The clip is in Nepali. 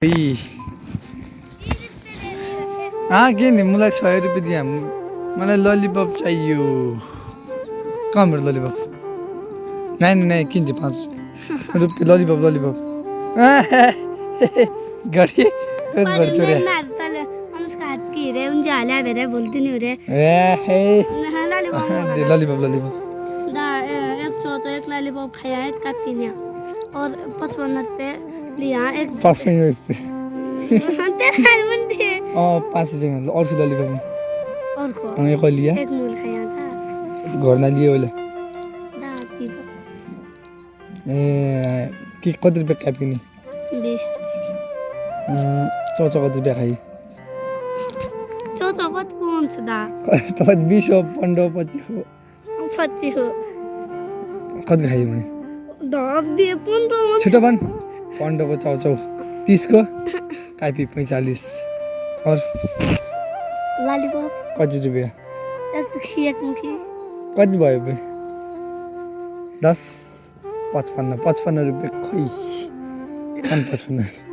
के नि मलाई 100 रुपियाँ दिया मलाई ललिपप चाहियो कहाँ मेरो ललिपप नहीं किन्छु 5 रुपियाँ ललिपप गरी छोरे ललिपप एक लॉलीपॉप खाया एक काट किया और 55 पे लिया एक 5 रुपियाँ मंडी 5 रुपियाँ और से ललिपप और को ये को लिया एक मूल खाया था घर ना लिए होला दाती कि कति रुपियाँ कापिने 20 चौचा कति रुपियाँ खाइ चौचा कत कौन छ दा तपाईँ 20 हो 15 25 हो 25 हो कति खाइ भने दब दिए 15 छिटो भन 15 को चाउचाउ 30 को कापी 45 और लॉलीपॉप कति रुपियाँ एक मुखी कति भयो बे 10 55 रुपियाँ खोइ 55